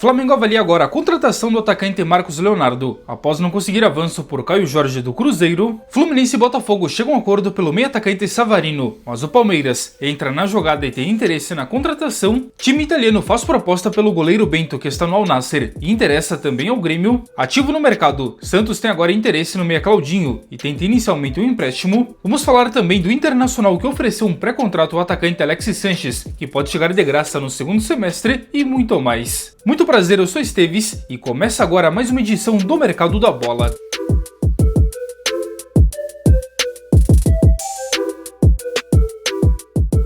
Flamengo avalia agora a contratação do atacante Marcos Leonardo. Após não conseguir avanço por Caio Jorge do Cruzeiro, Fluminense e Botafogo chegam a um acordo pelo meio atacante Savarino, mas o Palmeiras entra na jogada e tem interesse na contratação. Time italiano faz proposta pelo goleiro Bento, que está no Al Nassr, e interessa também ao Grêmio. Ativo no mercado, Santos tem agora interesse no meia Claudinho e tenta inicialmente um empréstimo. Vamos falar também do Internacional, que ofereceu um pré-contrato ao atacante Alexis Sanches, que pode chegar de graça no segundo semestre, e muito mais. Muito prazer, eu sou Esteves e começa agora mais uma edição do Mercado da Bola.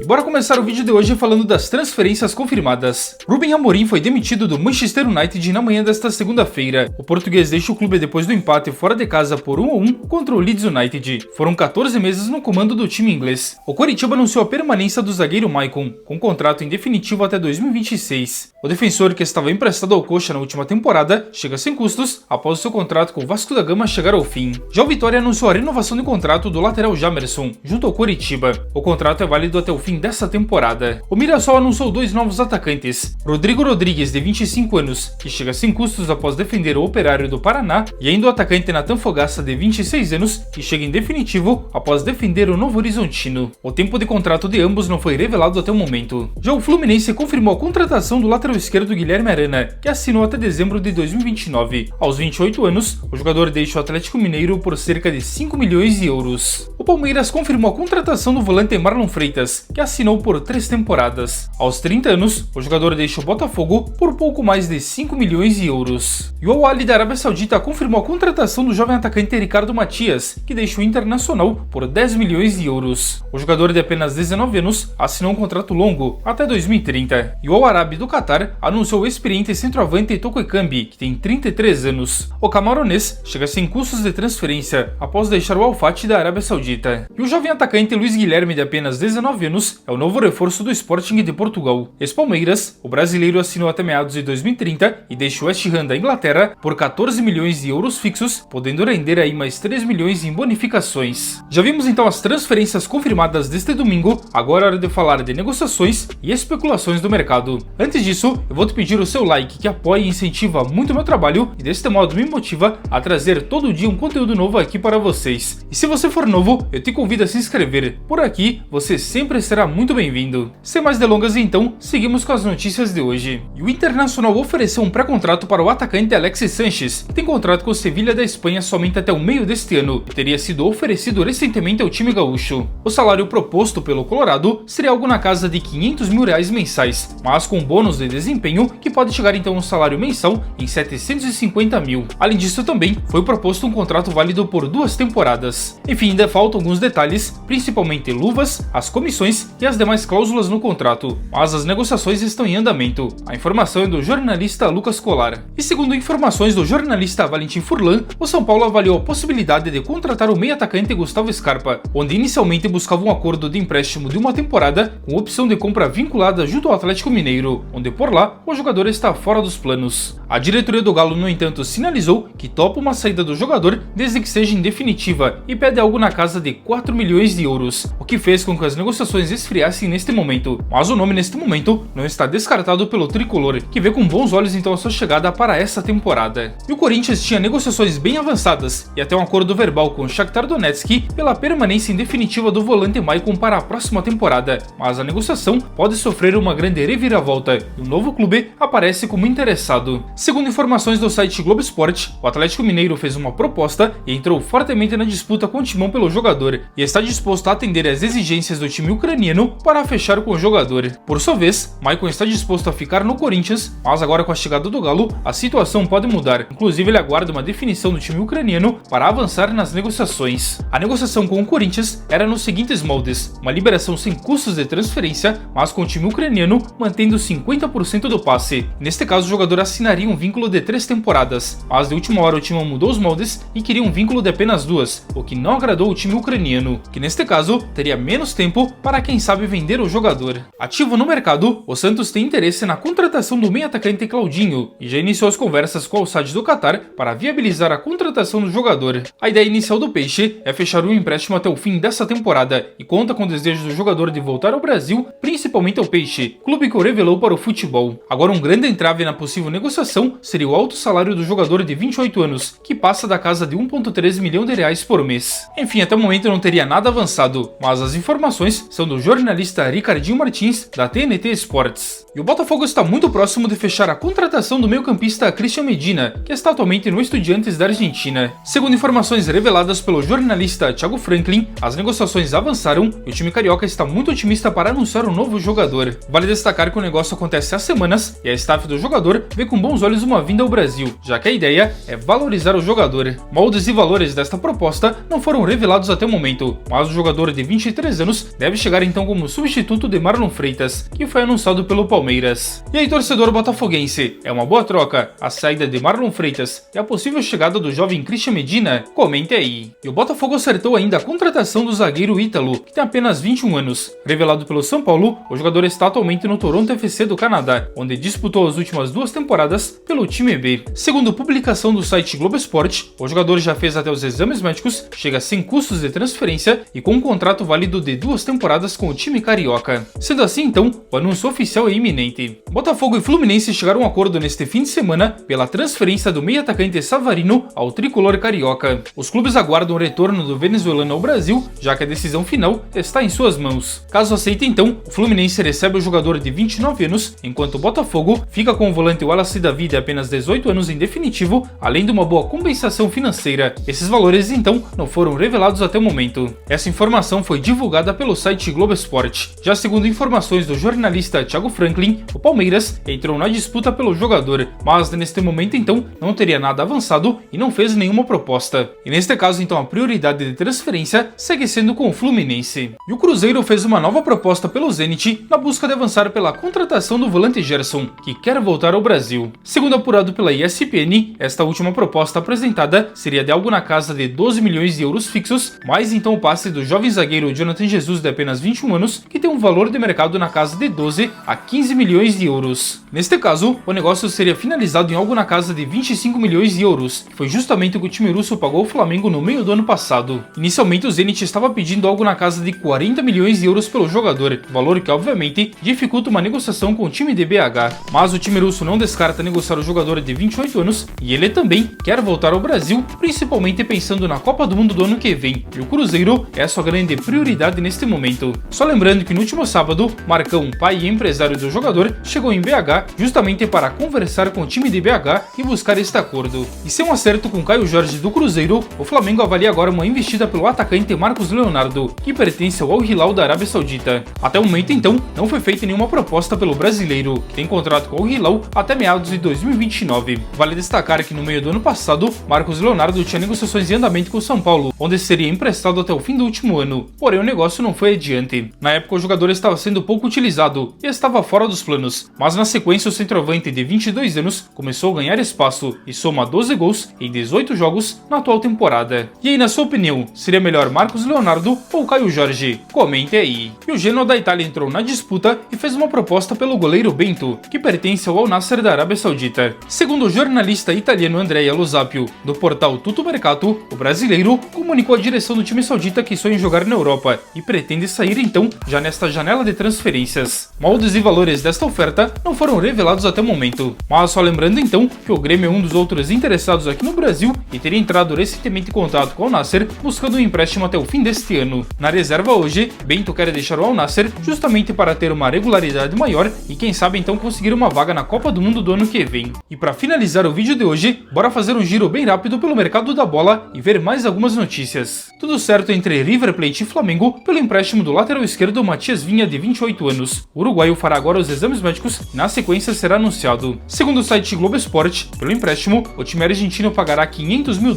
Bora começar o vídeo de hoje falando das transferências confirmadas. Ruben Amorim foi demitido do Manchester United na manhã desta segunda-feira. O português deixa o clube depois do empate fora de casa por 1-1 contra o Leeds United. Foram 14 meses no comando do time inglês. O Coritiba anunciou a permanência do zagueiro Maicon, com contrato em definitivo até 2026. O defensor, que estava emprestado ao Coxa na última temporada, chega sem custos após o seu contrato com o Vasco da Gama chegar ao fim. Já o Vitória anunciou a renovação de contrato do lateral Jamerson, junto ao Coritiba. O contrato é válido até o fim dessa temporada. O Mirassol anunciou dois novos atacantes: Rodrigo Rodrigues, de 25 anos, que chega sem custos após defender o Operário do Paraná, e ainda o atacante Nathan Fogaça, de 26 anos, que chega em definitivo após defender o Novo Horizontino. O tempo de contrato de ambos não foi revelado até o momento. Já o Fluminense confirmou a contratação do lateral esquerdo Guilherme Arana, que assinou até dezembro de 2029. Aos 28 anos, o jogador deixa o Atlético Mineiro por cerca de 5 milhões de euros. O Palmeiras confirmou a contratação do volante Marlon Freitas, que assinou por 3 temporadas. Aos 30 anos, o jogador deixa o Botafogo por pouco mais de 5 milhões de euros. E o Al Ahly da Arábia Saudita confirmou a contratação do jovem atacante Ricardo Matias, que deixa o Internacional por 10 milhões de euros. O jogador de apenas 19 anos assinou um contrato longo, até 2030. E o Al Arabi do Catar anunciou o experiente centroavante Toko Ekambi, que tem 33 anos. O camaronês chega sem custos de transferência após deixar o Al Fatih da Arábia Saudita. E o jovem atacante Luiz Guilherme, de apenas 19 anos, é o novo reforço do Sporting de Portugal. Ex-Palmeiras, o brasileiro assinou até meados de 2030 e deixa o West Ham da Inglaterra por 14 milhões de euros fixos, podendo render aí mais 3 milhões em bonificações. Já vimos então as transferências confirmadas deste domingo, agora é hora de falar de negociações e especulações do mercado. Antes disso, eu vou te pedir o seu like, que apoia e incentiva muito o meu trabalho e deste modo me motiva a trazer todo dia um conteúdo novo aqui para vocês. E se você for novo, eu te convido a se inscrever. Por aqui, você sempre será muito bem-vindo. Sem mais delongas então, seguimos com as notícias de hoje. E o Internacional ofereceu um pré-contrato para o atacante Alexis Sanches, que tem contrato com o Sevilha da Espanha somente até o meio deste ano e teria sido oferecido recentemente ao time gaúcho. O salário proposto pelo Colorado seria algo na casa de 500 mil reais mensais, mas com bônus de desempenho que pode chegar então a um salário mensal em 750 mil. Além disso também foi proposto um contrato válido por 2 temporadas. Enfim, ainda faltam alguns detalhes, principalmente luvas, as comissões e as demais cláusulas no contrato, mas as negociações estão em andamento. A informação é do jornalista Lucas Colar. E segundo informações do jornalista Valentim Furlan, o São Paulo avaliou a possibilidade de contratar o meio-atacante Gustavo Scarpa, onde inicialmente buscava um acordo de empréstimo de uma temporada com opção de compra vinculada junto ao Atlético Mineiro, onde por lá o jogador está fora dos planos. A diretoria do Galo, no entanto, sinalizou que topa uma saída do jogador desde que seja em definitiva e pede algo na casa de 4 milhões de euros, o que fez com que as negociações esfriassem neste momento, mas o nome neste momento não está descartado pelo tricolor, que vê com bons olhos então a sua chegada para essa temporada. E o Corinthians tinha negociações bem avançadas e até um acordo verbal com o Shakhtar Donetsk pela permanência em definitiva do volante Maicon para a próxima temporada, mas a negociação pode sofrer uma grande reviravolta e o novo clube aparece como interessado. Segundo informações do site Globo Esporte, o Atlético Mineiro fez uma proposta e entrou fortemente na disputa com o Timão pelo jogador e está disposto a atender às exigências do time ucraniano para fechar com o jogador. Por sua vez, Maicon está disposto a ficar no Corinthians, mas agora com a chegada do Galo, a situação pode mudar. Inclusive, ele aguarda uma definição do time ucraniano para avançar nas negociações. A negociação com o Corinthians era nos seguintes moldes: uma liberação sem custos de transferência, mas com o time ucraniano mantendo 50% do passe. Neste caso, o jogador assinaria um vínculo de 3 temporadas, mas de última hora o time mudou os moldes e queria um vínculo de apenas 2, o que não agradou o time ucraniano, que neste caso teria menos tempo para quem sabe vender o jogador. Ativo no mercado, o Santos tem interesse na contratação do meio-atacante Claudinho e já iniciou as conversas com o Al-Sadd do Catar para viabilizar a contratação do jogador. A ideia inicial do Peixe é fechar um empréstimo até o fim dessa temporada e conta com o desejo do jogador de voltar ao Brasil, principalmente ao Peixe, clube que o revelou para o futebol. Agora, um grande entrave na possível negociação seria o alto salário do jogador de 28 anos, que passa da casa de 1,13 milhão de reais por mês. Enfim, até o momento não teria nada avançado, mas as informações são do jornalista Ricardinho Martins, da TNT Sports. E o Botafogo está muito próximo de fechar a contratação do meio-campista Cristian Medina, que está atualmente no Estudiantes da Argentina. Segundo informações reveladas pelo jornalista Thiago Franklin, as negociações avançaram e o time carioca está muito otimista para anunciar um novo jogador. Vale destacar que o negócio acontece há semanas e a staff do jogador vê com bons olhos uma vinda ao Brasil, já que a ideia é valorizar o jogador. Moldes e valores desta proposta não foram revelados até o momento, mas o jogador de 23 anos deve chegar então como substituto de Marlon Freitas, que foi anunciado pelo Palmeiras. E aí, torcedor botafoguense, é uma boa troca a saída de Marlon Freitas e a possível chegada do jovem Cristian Medina? Comente aí. E o Botafogo acertou ainda a contratação do zagueiro Ítalo, que tem apenas 21 anos. Revelado pelo São Paulo, o jogador está atualmente no Toronto FC do Canadá, onde disputou as últimas 2 temporadas pelo time B. Segundo publicação do site Globo Esporte, o jogador já fez até os exames médicos, chega sem custos de transferência e com um contrato válido de 2 temporadas com o time carioca. Sendo assim, então, o anúncio oficial é iminente. Botafogo e Fluminense chegaram a um acordo neste fim de semana pela transferência do meio-atacante Savarino ao tricolor carioca. Os clubes aguardam o retorno do venezuelano ao Brasil, já que a decisão final está em suas mãos. Caso aceite, então, o Fluminense recebe o jogador de 29 anos, enquanto o Botafogo fica com o volante Wallace Davi de apenas 18 anos em definitivo, além de uma boa compensação financeira. Esses valores, então, não foram revelados até o momento. Essa informação foi divulgada pelo site Globo Esporte. Já segundo informações do jornalista Thiago Franklin, o Palmeiras entrou na disputa pelo jogador, mas neste momento então não teria nada avançado e não fez nenhuma proposta. E neste caso então a prioridade de transferência segue sendo com o Fluminense. E o Cruzeiro fez uma nova proposta pelo Zenit na busca de avançar pela contratação do volante Gerson, que quer voltar ao Brasil. Segundo apurado pela ESPN, esta última proposta apresentada seria de algo na casa de 12 milhões de euros fixos, mais então o passe do jovem zagueiro Jonathan Jesus de apenas 21 anos, que tem um valor de mercado na casa de 12 a 15 milhões de euros. Neste caso, o negócio seria finalizado em algo na casa de 25 milhões de euros, que foi justamente o que o time russo pagou ao Flamengo no meio do ano passado. Inicialmente, o Zenit estava pedindo algo na casa de 40 milhões de euros pelo jogador, valor que obviamente dificulta uma negociação com o time de BH. Mas o time russo não descarta negociar o jogador de 28 anos e ele também quer voltar ao Brasil, principalmente pensando na Copa do Mundo do ano que vem, e o Cruzeiro é a sua grande prioridade neste momento. Só lembrando que no último sábado, Marcão, pai e empresário do jogador, chegou em BH justamente para conversar com o time de BH e buscar este acordo. E sem um acerto com Caio Jorge do Cruzeiro, o Flamengo avalia agora uma investida pelo atacante Marcos Leonardo, que pertence ao Al Hilal da Arábia Saudita. Até o momento então, não foi feita nenhuma proposta pelo brasileiro, que tem contrato com o Al Hilal até meados de 2029. Vale destacar que no meio do ano passado, Marcos Leonardo tinha negociações em andamento com o São Paulo, onde seria emprestado até o fim do último ano, porém o negócio não foi adiante. Na época o jogador estava sendo pouco utilizado e estava fora dos planos, mas na sequência o centroavante de 22 anos começou a ganhar espaço e soma 12 gols em 18 jogos na atual temporada. E aí, na sua opinião, seria melhor Marcos Leonardo ou Caio Jorge? Comente aí. E o Genoa da Itália entrou na disputa e fez uma proposta pelo goleiro Bento, que pertence ao Al Nassr da Arábia Saudita. Segundo o jornalista italiano Andrea Lo Sapio, do portal Tutto Mercato, o brasileiro comunicou à direção do time saudita que sonha em jogar na Europa e pretende sair então já nesta janela de transferências. Moldes e valores desta oferta não foram revelados até o momento, mas só lembrando então que o Grêmio é um dos outros interessados aqui no Brasil e teria entrado recentemente em contato com o Al Nassr buscando um empréstimo até o fim deste ano. Na reserva hoje, Bento quer deixar o Al Nassr justamente para ter uma regularidade maior e quem sabe então conseguir uma vaga na Copa do Mundo do ano que vem. E para finalizar o vídeo de hoje, bora fazer um giro bem rápido pelo mercado da bola e ver mais algumas notícias. Tudo certo entre River Plate e Flamengo pelo empréstimo do lateral esquerdo Matias Vinha de 28 anos. O uruguaio fará agora os exames médicos e na sequência será anunciado. Segundo o site Globo Esporte, pelo empréstimo, o time argentino pagará $500 mil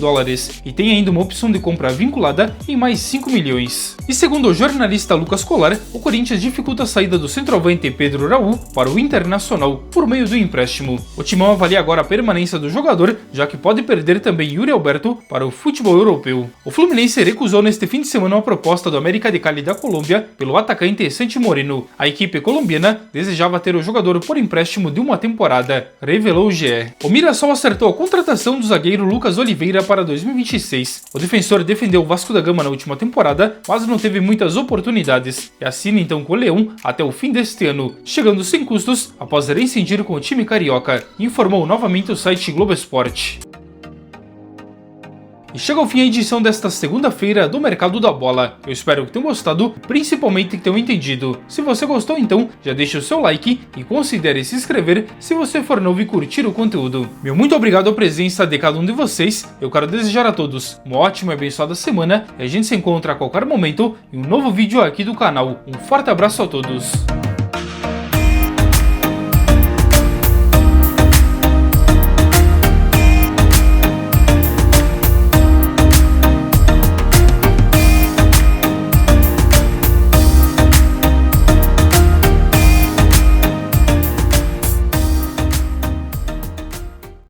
e tem ainda uma opção de compra vinculada em mais 5 milhões. E segundo o jornalista Lucas Colar, o Corinthians dificulta a saída do centroavante Pedro Raul para o Internacional por meio do empréstimo. O timão avalia agora a permanência do jogador, já que pode perder também Yuri Alberto para o futebol europeu. O Fluminense recusou neste fim de semana uma proposta do América de Cali da Colômbia pelo atacante Santi Moreno. A equipe colombiana desejava ter o jogador por empréstimo de uma temporada, revelou o GE. O Mirassol acertou a contratação do zagueiro Lucas Oliveira para 2026. O defensor defendeu o Vasco da Gama na última temporada, mas não teve muitas oportunidades, e assina então com o Leão até o fim deste ano, chegando sem custos após rescindir com o time carioca, informou novamente o site Globo Esporte. E chega ao fim a edição desta segunda-feira do Mercado da Bola. Eu espero que tenham gostado, principalmente que tenham entendido. Se você gostou, então, já deixa o seu like e considere se inscrever se você for novo e curtir o conteúdo. Meu muito obrigado à presença de cada um de vocês. Eu quero desejar a todos uma ótima e abençoada semana e a gente se encontra a qualquer momento em um novo vídeo aqui do canal. Um forte abraço a todos.